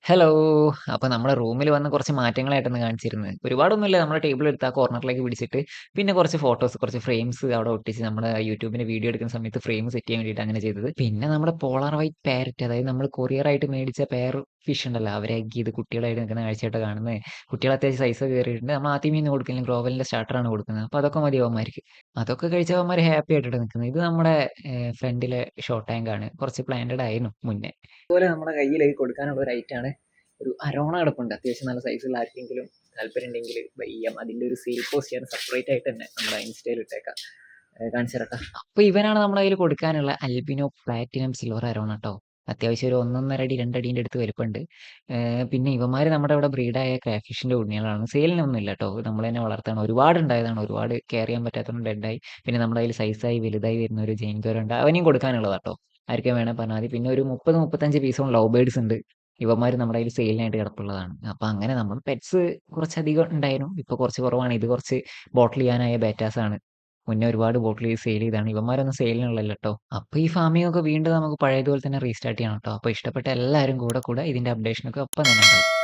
Hello. അപ്പൊ നമ്മുടെ റൂമിൽ വന്ന് കുറച്ച് മാറ്റങ്ങളായിട്ടൊന്ന് കാണിച്ചിരുന്നത്. ഒരുപാടൊന്നുമില്ല. നമ്മുടെ ടേബിൾ എടുത്ത് ആ കോർണറിലേക്ക് പിടിച്ചിട്ട് പിന്നെ കുറച്ച് ഫോട്ടോസ്, കുറച്ച് ഫ്രെയിംസ് അവിടെ ഒട്ടിച്ച് നമ്മുടെ യൂട്യൂബിന്റെ വീഡിയോ എടുക്കുന്ന സമയത്ത് ഫ്രെയിം സെറ്റ് ചെയ്യാൻ വേണ്ടിയിട്ട് അങ്ങനെ ചെയ്തത്. പിന്നെ നമ്മുടെ പോളാർ വൈറ്റ് പാരറ്റ്, അതായത് നമ്മൾ കൊറിയർ ആയിട്ട് മേടിച്ച പെയർ ഫിഷ് ഉണ്ടല്ലോ, അവരെ എഗ് ചെയ്ത് കുട്ടികളായിട്ട് നിൽക്കുന്ന കാഴ്ചയായിട്ട് കാണുന്നത്. കുട്ടികൾ അത്യാവശ്യം സൈസ് കയറിയിട്ടുണ്ട്. നമ്മൾ ആദ്യമേ ഒന്നും കൊടുക്കില്ല, ഗ്രോവലിന്റെ സ്റ്റാർട്ടറാണ് കൊടുക്കുന്നത്. അപ്പൊ അതൊക്കെ മതി അവന്മാർക്ക്. അതൊക്കെ കഴിച്ച അവന്മാർ ഹാപ്പി ആയിട്ടാണ് നിൽക്കുന്നത്. ഇത് നമ്മുടെ ഫ്രണ്ടിലെ ഷോ ടാങ്ക് ആണ്. കുറച്ച് പ്ലാന്റഡ് ആയിരുന്നു മുന്നേ. അതുപോലെ നമ്മുടെ കയ്യിലേക്ക് കൊടുക്കാനുള്ള ഒരു ഐറ്റാണ് ഒരു അരോണ കിടപ്പുണ്ട്. അത്യാവശ്യം നല്ല സൈസുള്ള ആർക്കെങ്കിലും താല്പര്യം ഉണ്ടെങ്കിൽ വയ്യം. അതിന്റെ ഒരു സെയിൽ പോസ്റ്റ് ഞാൻ സെപ്പറേറ്റ് ആയിട്ട് തന്നെ നമ്മുടെ ഇൻസ്റ്റയിൽ ഇട്ടേക്കാം, കാണിച്ചു തരട്ടെ. അപ്പൊ ഇവനാണ് നമ്മുടെ കയ്യിൽ കൊടുക്കാനുള്ള അൽബിനോ പ്ലാറ്റിനം സിൽവർ അരോണ കേട്ടോ. അത്യാവശ്യം ഒരു 1.5 അടി 2 അടീൻ്റെ അടുത്ത് വലിപ്പമുണ്ട്. പിന്നെ ഇവന്മാര് നമ്മുടെ ഇവിടെ ബ്രീഡായ ക്രാഫിഷിന്റെ ഉണ്ണികളാണ്. സെയിലിനൊന്നും ഇല്ല കേട്ടോ, നമ്മൾ തന്നെ വളർത്താണ്. ഒരുപാട് ഉണ്ടായതാണ്, ഒരുപാട് കെയർ ചെയ്യാൻ പറ്റാത്തതുകൊണ്ട് ഡെഡായി. പിന്നെ നമ്മുടെ കയ്യിൽ സൈസായി വലുതായി വരുന്ന ഒരു ജെയിൻ ഉണ്ട്, അവനെയും കൊടുക്കാനുള്ളതാട്ടോ. ആർക്കും വേണേൽ പറഞ്ഞാൽ മതി. പിന്നെ ഒരു 30-35 പീസോളം ലവ് ബേർഡ്സ് ഉണ്ട്. ഇവന്മാർ നമ്മുടെ കയ്യിൽ സെയിലിനായിട്ട് കിടപ്പുള്ളതാണ്. അപ്പൊ അങ്ങനെ നമ്മൾ പെറ്റ്സ് കുറച്ചധികം ഉണ്ടായിരുന്നു. ഇപ്പൊ കുറച്ച് കുറവാണ്. ഇത് കുറച്ച് ബോട്ടിൽ ചെയ്യാനായ ബേറ്റാസ് ആണ്. മുന്നേ ഒരുപാട് ബോട്ടിൽ സെയിൽ ചെയ്താണ്. ഇവന്മാരൊന്നും സെയിലിനുള്ളല്ലോ കേട്ടോ. അപ്പൊ ഈ ഫാമിംഗ് ഒക്കെ വീണ്ടും നമുക്ക് പഴയതുപോലെ തന്നെ റീസ്റ്റാർട്ട് ചെയ്യണം കേട്ടോ. അപ്പൊ ഇഷ്ടപ്പെട്ട എല്ലാവരും കൂടെ കൂടെ ഇതിന്റെ അപ്ഡേഷനൊക്കെ ഒപ്പം തന്നെ ഉണ്ടാവും.